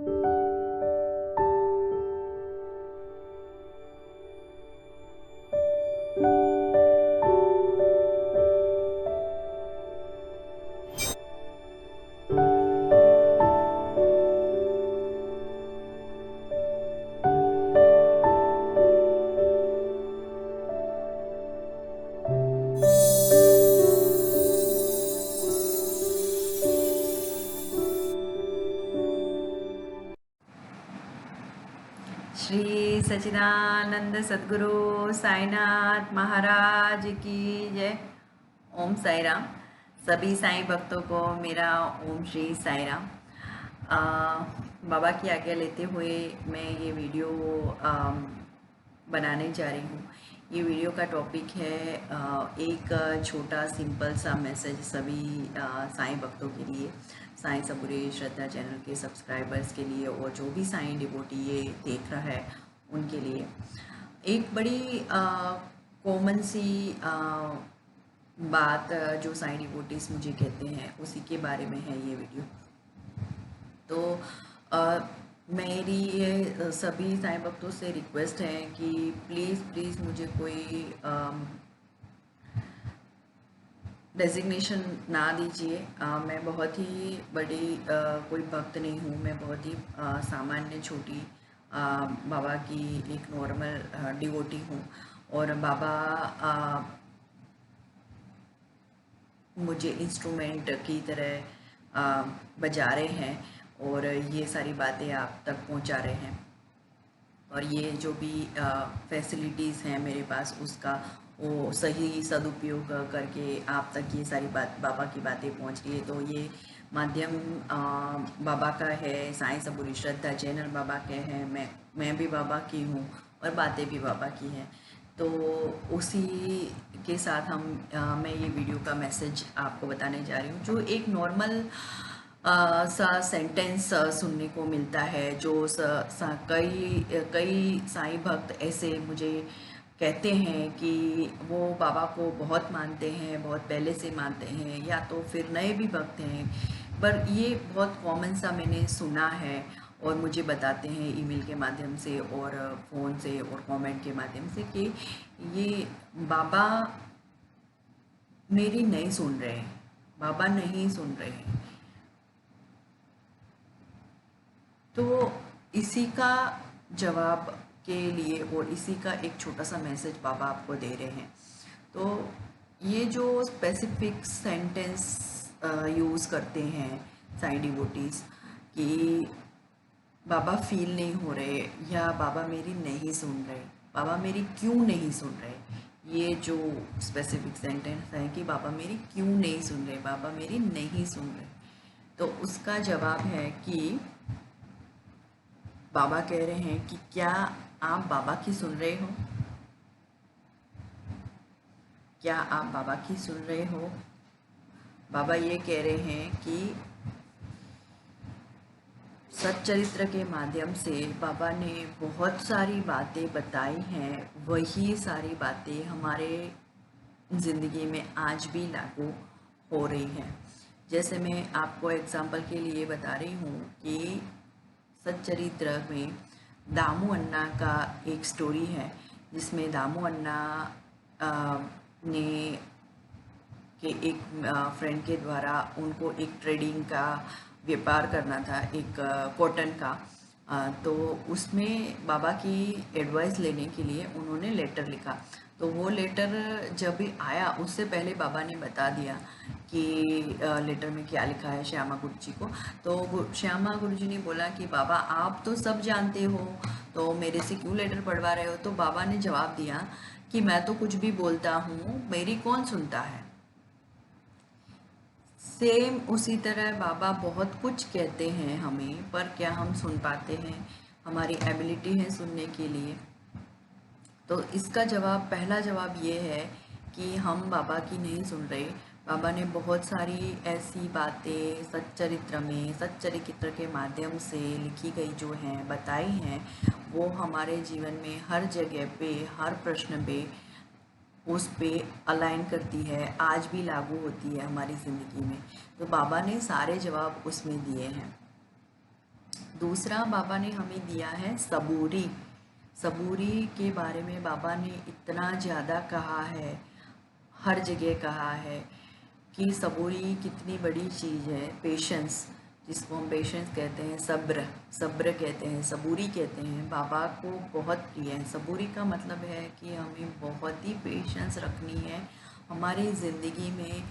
श्री सच्चिदानंद सद्गुरु साईनाथ महाराज की जय। ओम साई राम। सभी साईं भक्तों को मेरा ओम श्री साई राम। बाबा की आज्ञा लेते हुए मैं ये वीडियो बनाने जा रही हूँ। ये वीडियो का टॉपिक है एक छोटा सिंपल सा मैसेज सभी साईं भक्तों के लिए, साईं सबूरी श्रद्धा चैनल के सब्सक्राइबर्स के लिए और जो भी साईं डिवोटी ये देख रहा है उनके लिए। एक बड़ी कॉमन सी बात जो साईं डिवोटीज मुझे कहते हैं उसी के बारे में है ये वीडियो। तो मेरी ये सभी साईं भक्तों से रिक्वेस्ट है कि प्लीज़ मुझे कोई डेजिग्नेशन ना दीजिए। मैं बहुत ही बड़ी कोई भक्त नहीं हूँ। मैं बहुत ही सामान्य छोटी बाबा की एक नॉर्मल डिवोटी हूँ और बाबा मुझे इंस्ट्रूमेंट की तरह बजा रहे हैं और ये सारी बातें आप तक पहुंचा रहे हैं। और ये जो भी फैसिलिटीज़ हैं मेरे पास उसका वो सही सदुपयोग करके आप तक ये सारी बात बाबा की बातें पहुंच रही है। तो ये माध्यम बाबा का है, साईं सबूरी श्रद्धा चैनल बाबा के हैं, मैं भी बाबा की हूँ और बातें भी बाबा की हैं। तो उसी के साथ मैं ये वीडियो का मैसेज आपको बताने जा रही हूँ। जो एक नॉर्मल सा सेंटेंस सुनने को मिलता है, जो कई साईं भक्त ऐसे मुझे कहते हैं कि वो बाबा को बहुत मानते हैं, बहुत पहले से मानते हैं, या तो फिर नए भी भक्त हैं, पर ये बहुत कॉमन सा मैंने सुना है और मुझे बताते हैं ईमेल के माध्यम से और फ़ोन से और कमेंट के माध्यम से कि ये बाबा मेरी नहीं सुन रहे हैं, बाबा नहीं सुन रहे हैं। तो इसी का जवाब के लिए और इसी का एक छोटा सा मैसेज बाबा आपको दे रहे हैं। तो ये जो स्पेसिफिक सेंटेंस यूज़ करते हैं साईं डिवोटीज़ कि बाबा फील नहीं हो रहे या बाबा मेरी नहीं सुन रहे, बाबा मेरी क्यों नहीं सुन रहे, ये जो स्पेसिफिक सेंटेंस है कि बाबा मेरी क्यों नहीं सुन रहे, बाबा मेरी नहीं सुन रहे, तो उसका जवाब है कि बाबा कह रहे हैं कि क्या आप बाबा की सुन रहे हो? क्या आप बाबा की सुन रहे हो? बाबा ये कह रहे हैं कि सच्चरित्र के माध्यम से बाबा ने बहुत सारी बातें बताई हैं, वही सारी बातें हमारे ज़िंदगी में आज भी लागू हो रही हैं। जैसे मैं आपको एग्जांपल के लिए बता रही हूँ कि सच्चरित्र में दामू अन्ना का एक स्टोरी है, जिसमें दामू अन्ना ने के एक फ्रेंड के द्वारा उनको एक ट्रेडिंग का व्यापार करना था, एक कॉटन का। तो उसमें बाबा की एडवाइस लेने के लिए उन्होंने लेटर लिखा। तो वो लेटर जब भी आया उससे पहले बाबा ने बता दिया कि लेटर में क्या लिखा है श्यामा गुरु जी को। तो श्यामा गुरु जी ने बोला कि बाबा आप तो सब जानते हो, तो मेरे से क्यों लेटर पढ़वा रहे हो? तो बाबा ने जवाब दिया कि मैं तो कुछ भी बोलता हूँ, मेरी कौन सुनता है। सेम उसी तरह बाबा बहुत कुछ कहते हैं हमें, पर क्या हम सुन पाते हैं? हमारी एबिलिटी है सुनने के लिए। तो इसका जवाब, पहला जवाब ये है कि हम बाबा की नहीं सुन रहे। बाबा ने बहुत सारी ऐसी बातें सच्चरित्र के माध्यम से लिखी गई जो हैं, बताई हैं, वो हमारे जीवन में हर जगह पे, हर प्रश्न पे उस पे अलाइन करती है, आज भी लागू होती है हमारी ज़िंदगी में। तो बाबा ने सारे जवाब उसमें दिए हैं। दूसरा बाबा ने हमें दिया है सबूरी। सबूरी के बारे में बाबा ने इतना ज़्यादा कहा है, हर जगह कहा है कि सबूरी कितनी बड़ी चीज़ है। पेशेंस, जिसको हम पेशेंस कहते हैं, सब्र, सब्र कहते हैं, सबूरी कहते हैं, बाबा को बहुत प्रिय है। सबूरी का मतलब है कि हमें बहुत ही पेशेंस रखनी है हमारी ज़िंदगी में।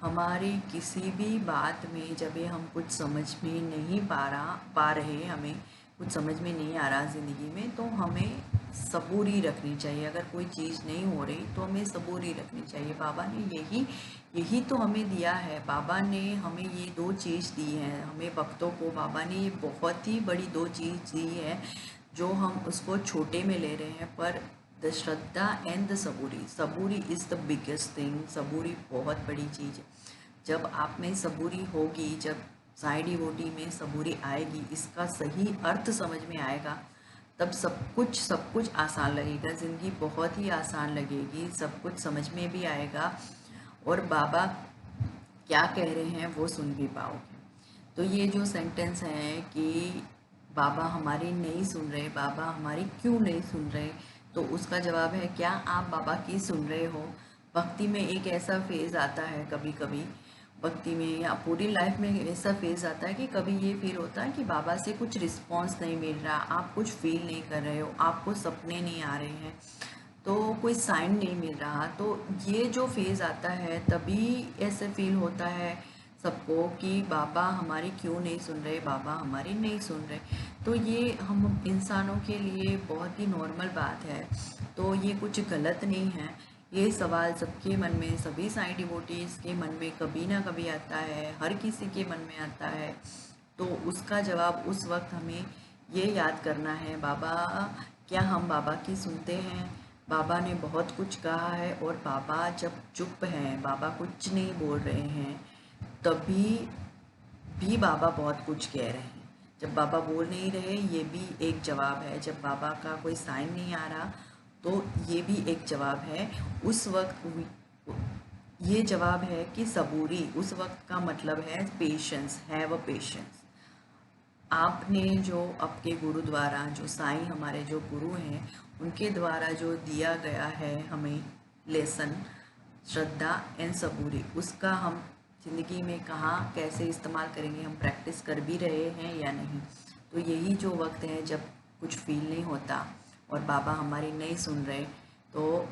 हमारी किसी भी बात में जब ये हम कुछ समझ में नहीं पा रहे, हमें कुछ समझ में नहीं आ रहा ज़िंदगी में, तो हमें सबूरी रखनी चाहिए। अगर कोई चीज़ नहीं हो रही तो हमें सबूरी रखनी चाहिए। बाबा ने यही तो हमें दिया है। बाबा ने हमें ये दो चीज़ दी है, हमें भक्तों को बाबा ने ये बहुत ही बड़ी दो चीज़ दी है जो हम उसको छोटे में ले रहे हैं। पर the Shraddha and the Saburi, Saburi is the biggest thing. सबूरी बहुत बड़ी चीज़ है। जब आप में सबूरी होगी, जब साई डिवोटी में सबूरी आएगी, इसका सही अर्थ समझ में आएगा, तब सब कुछ आसान लगेगा। ज़िंदगी बहुत ही आसान लगेगी, सब कुछ समझ में भी आएगा और बाबा क्या कह रहे हैं वो सुन भी पाओगे। तो ये जो सेंटेंस है कि बाबा हमारी नहीं सुन रहे, बाबा हमारी क्यों नहीं सुन रहे, तो उसका जवाब है, क्या आप बाबा की सुन रहे हो? भक्ति में एक ऐसा फेज़ आता है, कभी कभी भक्ति में या पूरी लाइफ में ऐसा फेज़ आता है कि कभी ये फील होता है कि बाबा से कुछ रिस्पॉन्स नहीं मिल रहा, आप कुछ फील नहीं कर रहे हो, आपको सपने नहीं आ रहे हैं, तो कोई साइन नहीं मिल रहा। तो ये जो फेज़ आता है तभी ऐसे फील होता है सबको कि बाबा हमारी क्यों नहीं सुन रहे, बाबा हमारी नहीं सुन रहे। तो ये हम इंसानों के लिए बहुत ही नॉर्मल बात है। तो ये कुछ गलत नहीं है। ये सवाल सबके मन में, सभी साई डिवोटीज़ के मन में कभी ना कभी आता है, हर किसी के मन में आता है। तो उसका जवाब उस वक्त हमें ये याद करना है, बाबा, क्या हम बाबा की सुनते हैं? बाबा ने बहुत कुछ कहा है और बाबा जब चुप हैं, बाबा कुछ नहीं बोल रहे हैं, तभी भी बाबा बहुत कुछ कह रहे हैं। जब बाबा बोल नहीं रहे, ये भी एक जवाब है। जब बाबा का कोई साइन नहीं आ रहा, तो ये भी एक जवाब है। उस वक्त ये जवाब है कि सबूरी, उस वक्त का मतलब है पेशेंस, हैव अ पेशेंस। आपने जो आपके गुरु द्वारा, जो साईं हमारे जो गुरु हैं, उनके द्वारा जो दिया गया है हमें लेसन, श्रद्धा एंड सबूरी, उसका हम ज़िंदगी में कहाँ कैसे इस्तेमाल करेंगे, हम प्रैक्टिस कर भी रहे हैं या नहीं। तो यही जो वक्त है जब कुछ फील नहीं होता और बाबा हमारी नहीं सुन रहे, तो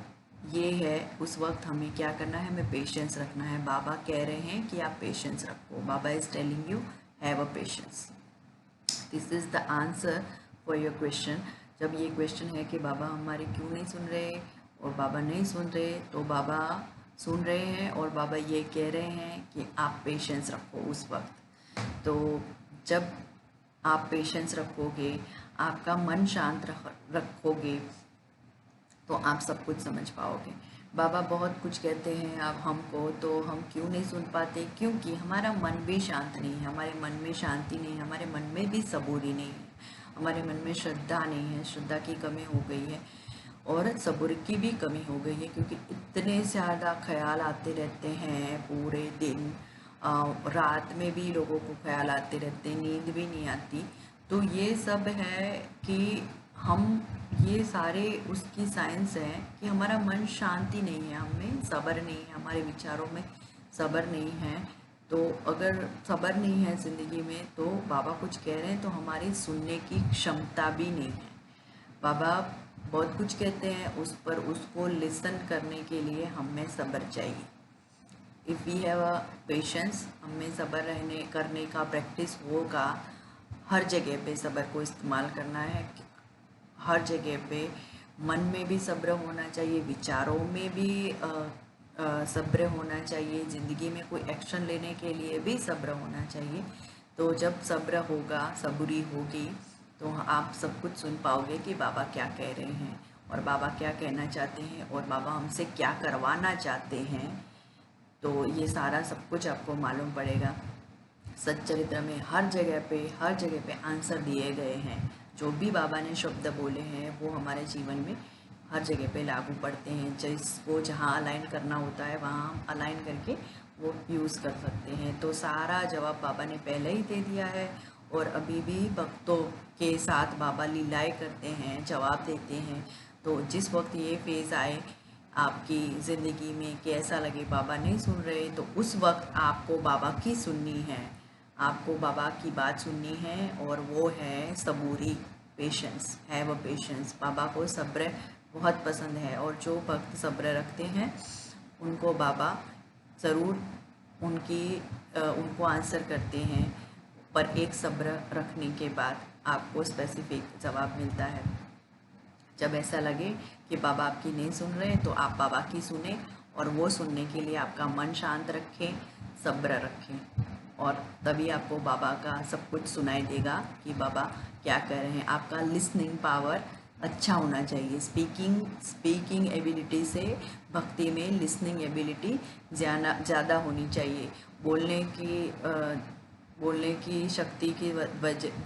ये है उस वक्त हमें क्या करना है, हमें पेशेंस रखना है। बाबा कह रहे हैं कि आप पेशेंस रखो, बाबा is telling you have a patience. This is the answer for your question. जब ये क्वेश्चन है कि बाबा हमारी क्यों नहीं सुन रहे और बाबा नहीं सुन रहे, तो बाबा सुन रहे हैं और बाबा ये कह रहे हैं कि आप पेशेंस रखो उस वक्त। तो जब आप पेशेंस रखोगे, आपका मन शांत रखोगे, तो आप सब कुछ समझ पाओगे। बाबा बहुत कुछ कहते हैं अब हमको, तो हम क्यों नहीं सुन पाते? क्योंकि हमारा मन भी शांत नहीं है, हमारे मन में शांति नहीं है, हमारे मन में भी सबूरी नहीं है, हमारे मन में श्रद्धा नहीं है, श्रद्धा की कमी हो गई है और सब्र की भी कमी हो गई है। क्योंकि इतने ज़्यादा ख्याल आते रहते हैं पूरे दिन, रात में भी लोगों को ख्याल आते रहते हैं, नींद भी नहीं आती। तो ये सब है कि हम, ये सारे उसकी साइंस है कि हमारा मन शांति नहीं है, हमें सब्र नहीं है, हमारे विचारों में सब्र नहीं है। तो अगर सब्र नहीं है ज़िंदगी में, तो बाबा कुछ कह रहे हैं तो हमारी सुनने की क्षमता भी नहीं है। बाबा बहुत कुछ कहते हैं, उस पर उसको लिसन करने के लिए हमें सब्र चाहिए। If we have a patience, हमें सब्र रहने करने का प्रैक्टिस होगा। हर जगह पे सब्र को इस्तेमाल करना है, हर जगह पे। मन में भी सब्र होना चाहिए, विचारों में भी सब्र होना चाहिए, ज़िंदगी में कोई एक्शन लेने के लिए भी सब्र होना चाहिए। तो जब सब्र होगा, सबूरी होगी, तो आप सब कुछ सुन पाओगे कि बाबा क्या कह रहे हैं और बाबा क्या कहना चाहते हैं और बाबा हमसे क्या करवाना चाहते हैं। तो ये सारा सब कुछ आपको मालूम पड़ेगा। सच्चरित्र में हर जगह पे आंसर दिए गए हैं। जो भी बाबा ने शब्द बोले हैं वो हमारे जीवन में हर जगह पे लागू पड़ते हैं। जिसको जहाँ अलाइन करना होता है वहाँ हम अलाइन करके वो यूज़ कर सकते हैं। तो सारा जवाब बाबा ने पहले ही दे दिया है और अभी भी भक्तों के साथ बाबा लीलाएं करते हैं, जवाब देते हैं। तो जिस वक्त ये फेज़ आए आपकी ज़िंदगी में कि ऐसा लगे बाबा नहीं सुन रहे, तो उस वक्त आपको बाबा की सुननी है, आपको बाबा की बात सुननी है, और वो है सबूरी, पेशेंस, हैव अ पेशेंस। बाबा को सब्र बहुत पसंद है, और जो भक्त सब्र रखते हैं उनको बाबा ज़रूर उनको आंसर करते हैं, पर एक सब्र रखने के बाद आपको स्पेसिफिक जवाब मिलता है। जब ऐसा लगे कि बाबा आपकी नहीं सुन रहे, तो आप बाबा की सुने, और वो सुनने के लिए आपका मन शांत रखें, सब्र रखें, और तभी आपको बाबा का सब कुछ सुनाई देगा कि बाबा क्या कह रहे हैं। आपका लिसनिंग पावर अच्छा होना चाहिए। स्पीकिंग एबिलिटी से भक्ति में लिसनिंग एबिलिटी ज़्यादा होनी चाहिए। बोलने की शक्ति की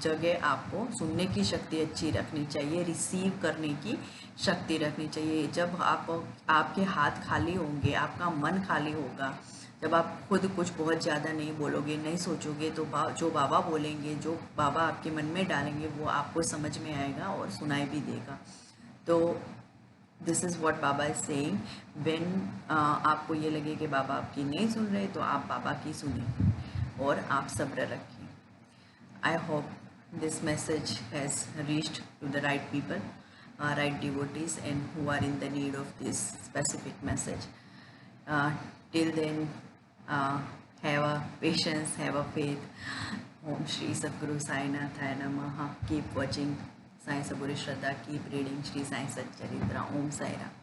जगह आपको सुनने की शक्ति अच्छी रखनी चाहिए, रिसीव करने की शक्ति रखनी चाहिए। जब आपके हाथ खाली होंगे, आपका मन खाली होगा, जब आप खुद कुछ बहुत ज़्यादा नहीं बोलोगे, नहीं सोचोगे, तो जो बाबा बोलेंगे, जो बाबा आपके मन में डालेंगे, वो आपको समझ में आएगा और सुनाई भी देगा। तो this is what Baba is saying. When आपको ये लगे कि बाबा आपकी नहीं सुन रहे, तो आप बाबा की सुने और आप सब्र रखें। I hope this message has reached to the right people, right devotees, and who are in the need of this specific message. Till then, have a patience, have a faith. Om Shri Sadguru Sai Nathaya Namaha. Keep watching Sai Saburi Shraddha. Keep reading Shri Sai Satcharitra. Om Sai Ram.